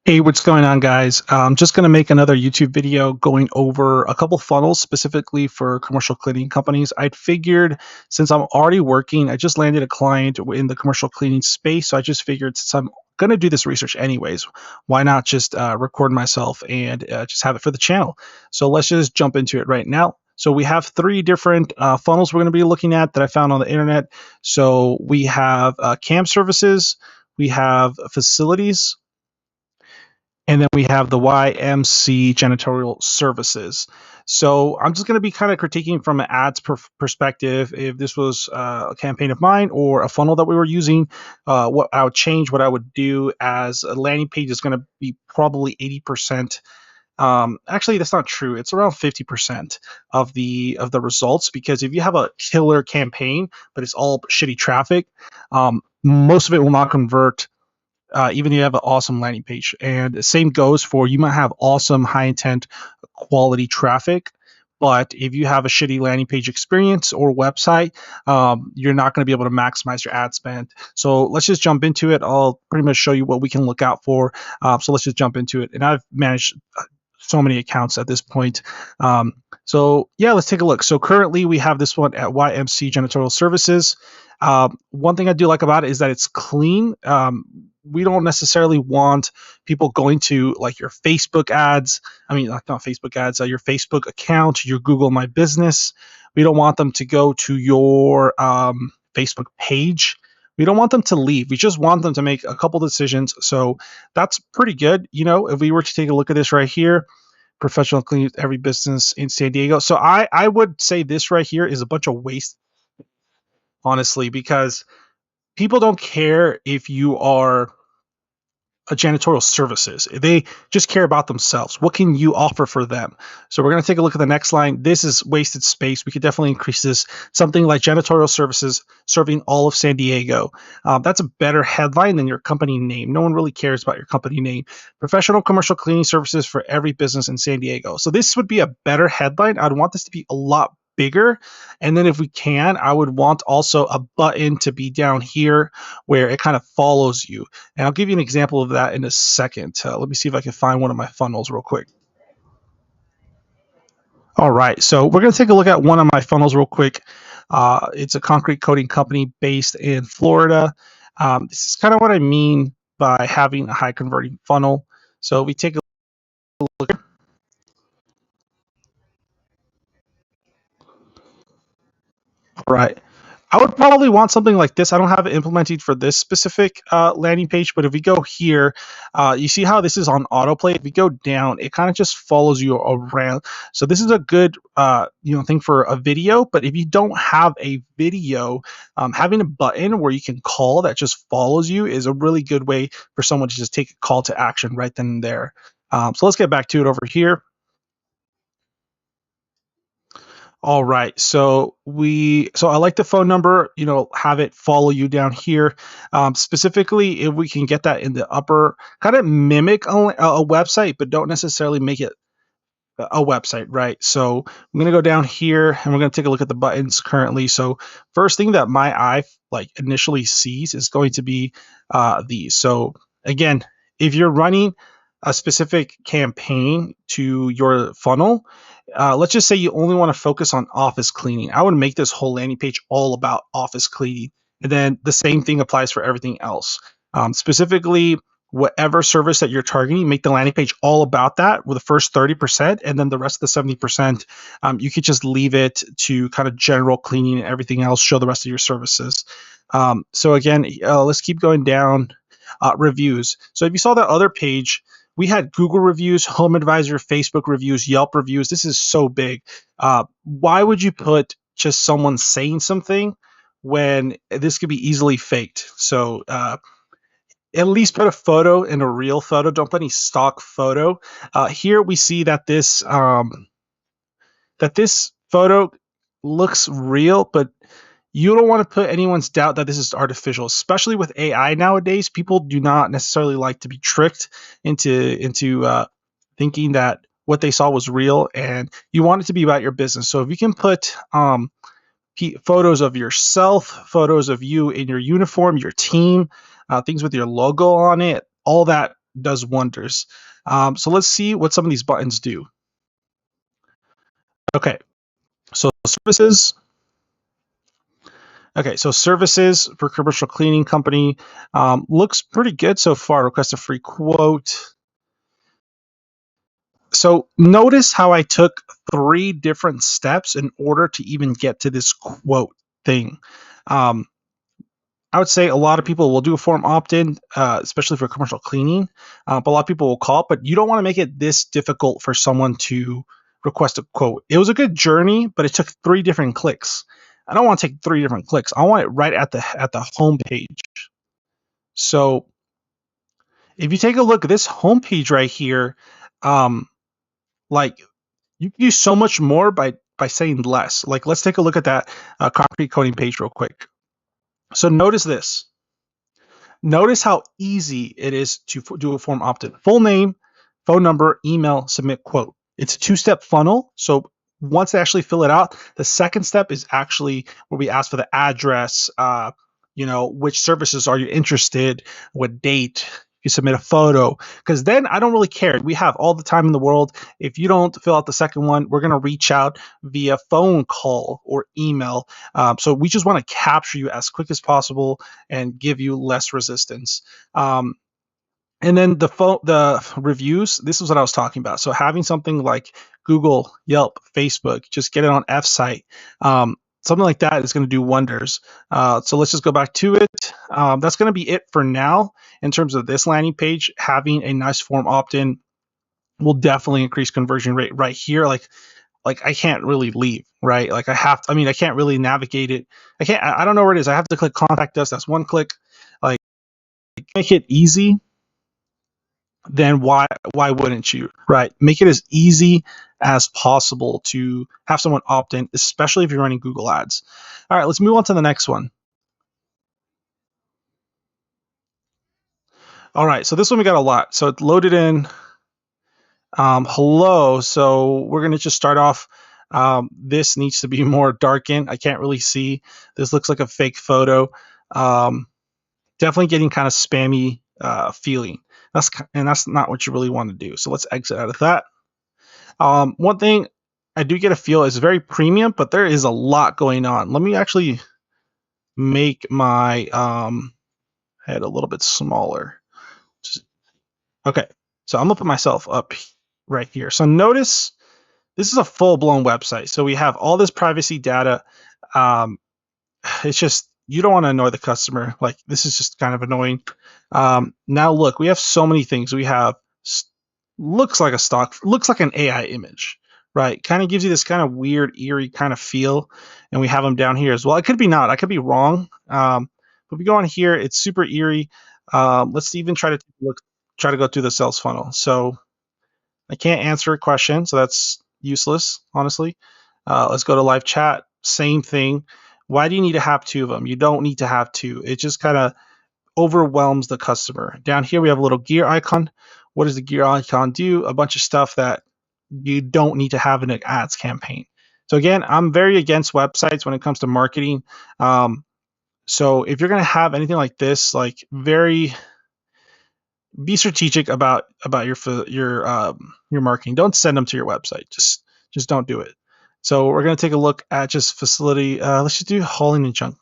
Hey, what's going on, guys? I'm just going to make another YouTube video going over a couple funnels specifically for commercial cleaning companies. I'd figured since I'm already working, I just landed a client in the commercial cleaning space. So I just figured since I'm going to do this research anyways, why not just record myself and just have it for the channel? So let's just jump into it right now. So we have three different funnels we're going to be looking at that I found on the internet. So we have CAM services, we have facilities, and then we have the YMC janitorial services. So I'm just going to be kind of critiquing from an ads perspective. If this was a campaign of mine or a funnel that we were using, what I would change, what I would do as a landing page is going to be probably 80%. Actually, that's not true. It's around 50% of the results, because if you have a killer campaign but it's all shitty traffic, most of it will not convert, even if you have an awesome landing page. And the same goes for, you might have awesome high intent quality traffic, but if you have a shitty landing page experience or website, you're not going to be able to maximize your ad spend. So let's just jump into it. I'll pretty much show you what we can look out for. So let's just jump into it. And I've managed so many accounts at this point. So yeah, let's take a look. So currently we have this one at YMC Janitorial Services. One thing I do like about it is that it's clean. We don't necessarily want people going to like your Facebook ads. I mean, not Facebook ads, your Facebook account, your Google My Business. We don't want them to go to your Facebook page. We don't want them to leave. We just want them to make a couple decisions. So that's pretty good. You know, if we were to take a look at this right here, professional cleaning every business in San Diego. So I would say this right here is a bunch of waste, honestly, because people don't care if you are a janitorial services. They just care about themselves. What can you offer for them? So we're going to take a look at the next line. This is wasted space. We could definitely increase this. Something like janitorial services serving all of San Diego. That's a better headline than your company name. No one really cares about your company name. Professional commercial cleaning services for every business in San Diego. So this would be a better headline. I'd want this to be a lot bigger. And then if we can, I would want also a button to be down here where it kind of follows you. And I'll give you an example of that in a second. Let me see if I can find one of my funnels real quick. All right, so we're going to take a look at one of my funnels real quick. It's a concrete coating company based in Florida. This is kind of what I mean by having a high converting funnel. So we take a look. All right. I would probably want something like this. I don't have it implemented for this specific landing page, but if we go here, you see how this is on autoplay. If we go down, it kind of just follows you around. So this is a good thing for a video. But if you don't have a video, having a button where you can call that just follows you is a really good way for someone to just take a call to action right then and there. So let's get back to it over here. All right. So I like the phone number, have it follow you down here. Specifically, if we can get that in the upper, kind of mimic a website, but don't necessarily make it a website, right? So I'm going to go down here and we're going to take a look at the buttons currently. So first thing that my eye like initially sees is going to be these. So again, if you're running a specific campaign to your funnel, let's just say you only want to focus on office cleaning. I would make this whole landing page all about office cleaning. And then the same thing applies for everything else. Specifically, whatever service that you're targeting, make the landing page all about that with the first 30%. And then the rest of the 70%, you could just leave it to kind of general cleaning and everything else, show the rest of your services. So again, let's keep going down. Reviews. So if you saw that other page, we had Google reviews, Home Advisor, Facebook reviews, Yelp reviews. This is so big. Why would you put just someone saying something when this could be easily faked? So at least put a photo in a real photo. Don't put any stock photo. Here we see that this photo looks real, but you don't want to put anyone's doubt that this is artificial, especially with AI nowadays. People do not necessarily like to be tricked into thinking that what they saw was real, and you want it to be about your business. So if you can put photos of yourself, photos of you in your uniform, your team, things with your logo on it, all that does wonders. So let's see what some of these buttons do. Okay, so services. Okay, so services for commercial cleaning company looks pretty good so far. Request a free quote. So notice how I took 3 different steps in order to even get to this quote thing. Um, I would say a lot of people will do a form opt-in, especially for commercial cleaning, but a lot of people will call, but you don't want to make it this difficult for someone to request a quote. It was a good journey, but it took 3 different clicks. I don't want to take 3 different clicks. I want it right at the home page. So if you take a look at this home page right here, um, like you can do so much more by saying less. Like let's take a look at that concrete coating page real quick. So notice this. Notice how easy it is to do a form opt-in. Full name, phone number, email, submit quote. It's a 2-step funnel. So once they actually fill it out, the second step is actually where we ask for the address, which services are you interested, what date, you submit a photo, because then I don't really care. We have all the time in the world. If you don't fill out the second one, we're going to reach out via phone call or email. So we just want to capture you as quick as possible and give you less resistance. And then the reviews, this is what I was talking about. So having something like Google, Yelp, Facebook, just get it on F-Site. Something like that is going to do wonders. So let's just go back to it. That's going to be it for now in terms of this landing page. Having a nice form opt-in will definitely increase conversion rate right here. Like I can't really leave, right? Like I can't really navigate it. I don't know where it is. I have to click contact us. That's one click. Like make it easy. Then why wouldn't you, right? Make it as easy as possible to have someone opt in, especially if you're running Google Ads. All right, let's move on to the next one. All right, so this one we got a lot. So it loaded in hello. So we're gonna just start off. This needs to be more darkened. I can't really see. This looks like a fake photo. Definitely getting kind of spammy feeling. That's not what you really want to do. So let's exit out of that. One thing I do get a feel is very premium, but there is a lot going on. Let me actually make my head a little bit smaller. Okay, so I'm gonna put myself up right here. So notice this is a full-blown website. So we have all this privacy data. It's just you don't want to annoy the customer. Like this is just kind of annoying. Now look, we have so many things. We have looks like an AI image, right? Kind of gives you this kind of weird, eerie kind of feel. And we have them down here as well. It could be not. I could be wrong. But we go on here. It's super eerie. Let's even try to go through the sales funnel. So I can't answer a question, so that's useless, honestly. Let's go to live chat. Same thing. Why do you need to have 2 of them? You don't need to have 2. It just kind of overwhelms the customer. Down here, we have a little gear icon. What does the gear icon do? A bunch of stuff that you don't need to have in an ads campaign. So again, I'm very against websites when it comes to marketing. So if you're going to have anything like this, like be strategic about your marketing. Don't send them to your website. Just don't do it. So we're going to take a look at just facility. Let's just do hauling and junk.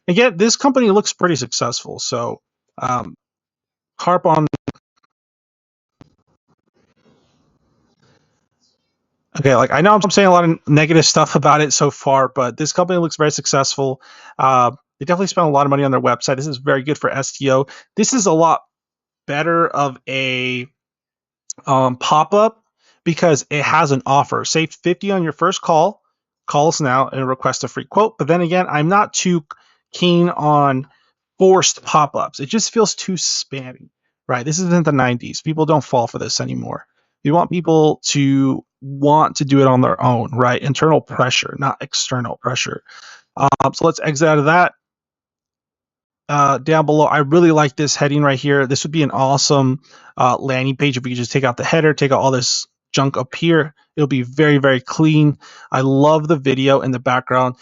Again, this company looks pretty successful. So harp on. Okay, like I know I'm saying a lot of negative stuff about it so far, but this company looks very successful. They definitely spent a lot of money on their website. This is very good for SEO. This is a lot better of a pop-up because it has an offer. Save 50 on your first call. Call us now and request a free quote. But then again, I'm not too keen on forced pop-ups. It just feels too spammy, right? This isn't the 90s. People don't fall for this anymore. You want people to want to do it on their own, right? Internal pressure, not external pressure. So let's exit out of that. Down below, I really like this heading right here. This would be an awesome landing page if we could just take out the header, take out all this junk up here. It'll be very, very clean. I love the video in the background.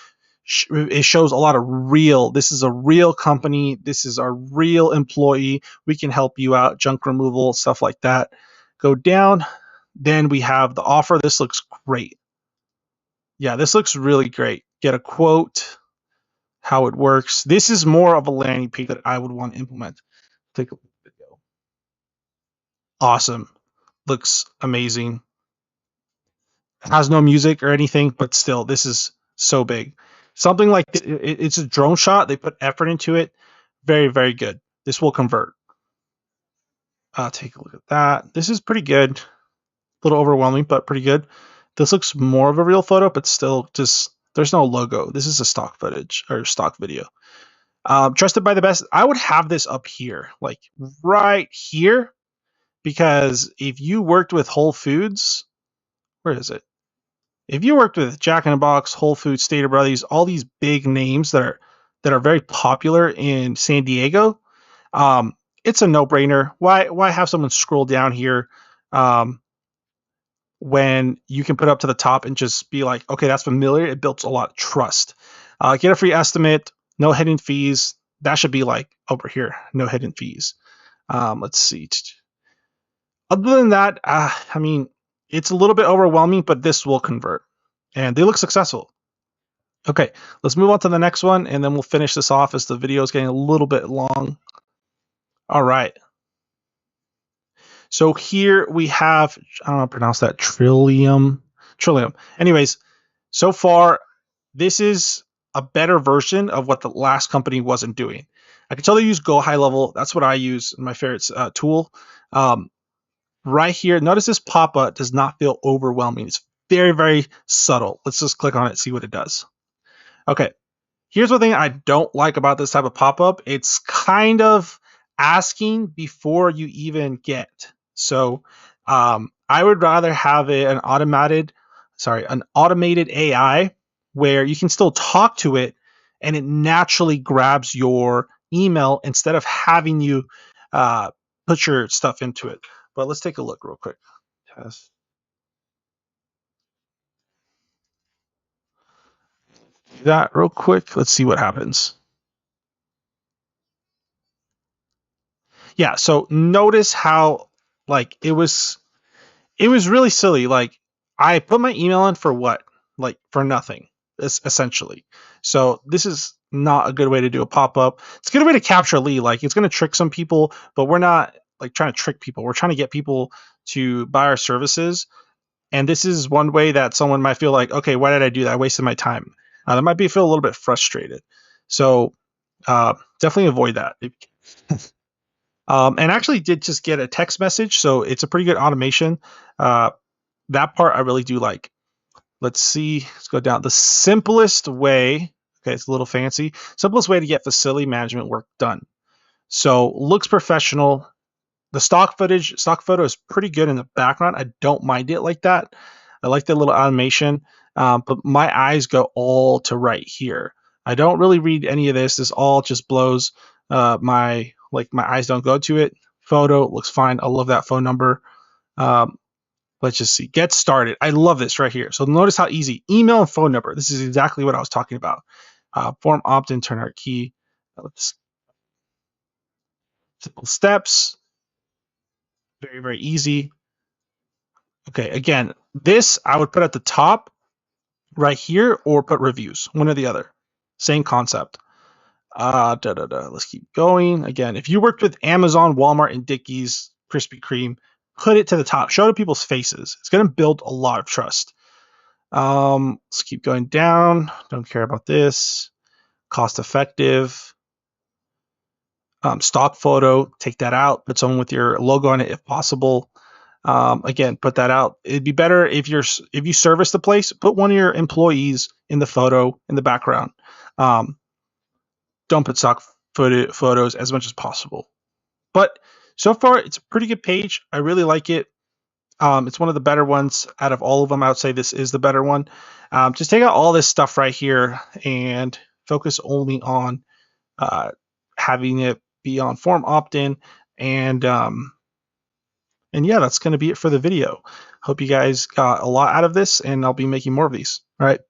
it shows a lot of real. This is a real company. This is a real employee. We can help you out. Junk removal, stuff like that. Go down. Then we have the offer. This looks great. Yeah, this looks really great. Get a quote, how it works. This is more of a landing page that I would want to implement. Take a look at the video. Awesome. Looks amazing. Has no music or anything, but still, this is so big. Something like it's a drone shot. They put effort into it. Very, very good. This will convert. Take a look at that. This is pretty good. A little overwhelming, but pretty good. This looks more of a real photo, but still just there's no logo. This is a stock footage or stock video. Trusted by the best. I would have this up here, like right here, because if you worked with Whole Foods, where is it? If you worked with Jack in the Box, Whole Foods, Stater Brothers, all these big names that are very popular in San Diego, it's a no-brainer. Why have someone scroll down here when you can put it up to the top and just be like, okay, that's familiar. It builds a lot of trust. Get a free estimate, no hidden fees. That should be like over here, no hidden fees. Let's see. Other than that, I mean, it's a little bit overwhelming, but this will convert. And they look successful. Okay, let's move on to the next one, and then we'll finish this off as the video is getting a little bit long. All right. So here we have, I don't know how to pronounce that, Trillium. Anyways, so far, this is a better version of what the last company wasn't doing. I can tell they use Go High Level. That's what I use, my favorite tool. Right here, notice this pop-up does not feel overwhelming. It's very, very subtle. Let's just click on it, see what it does. Okay, here's one thing I don't like about this type of pop-up. It's kind of asking before you even get. So I would rather have an automated AI where you can still talk to it and it naturally grabs your email instead of having you put your stuff into it. But let's take a look real quick. Test. Do that real quick. Let's see what happens. Yeah, so notice how like it was really silly. Like I put my email in for what? Like for nothing, essentially. So this is not a good way to do a pop-up. It's a good way to capture a lead. Like it's going to trick some people, but we're not like trying to trick people. We're trying to get people to buy our services. And this is one way that someone might feel like, okay, why did I do that? I wasted my time. They might feel a little bit frustrated. So definitely avoid that. And actually did just get a text message, so it's a pretty good automation. That part I really do like. Let's see. Let's go down. The simplest way, okay, it's a little fancy. Simplest way to get facility management work done. So looks professional. The stock photo is pretty good in the background. I don't mind it like that. I like the little animation, but my eyes go all to right here. I don't really read any of this. This all just blows my eyes don't go to it. Photo looks fine. I love that phone number. Let's just see. Get started. I love this right here. So notice how easy. Email and phone number. This is exactly what I was talking about. Form opt-in, turn our key. Simple steps. Very, very easy. Okay, again, this I would put at the top right here or put reviews, one or the other. Same concept. Let's keep going. Again, if you worked with Amazon, Walmart, and Dickies, Krispy Kreme, put it to the top. Show it to people's faces. It's going to build a lot of trust. Let's keep going down. Don't care about this. Cost effective. Stock photo. Take that out. Put someone with your logo on it if possible. Again, put that out. It'd be better if you service the place, put one of your employees in the photo in the background. Don't put stock photos as much as possible. But so far, it's a pretty good page. I really like it. It's one of the better ones out of all of them. I would say this is the better one. Just take out all this stuff right here and focus only on having it be on form opt-in. And yeah, that's going to be it for the video. Hope you guys got a lot out of this, and I'll be making more of these. All right.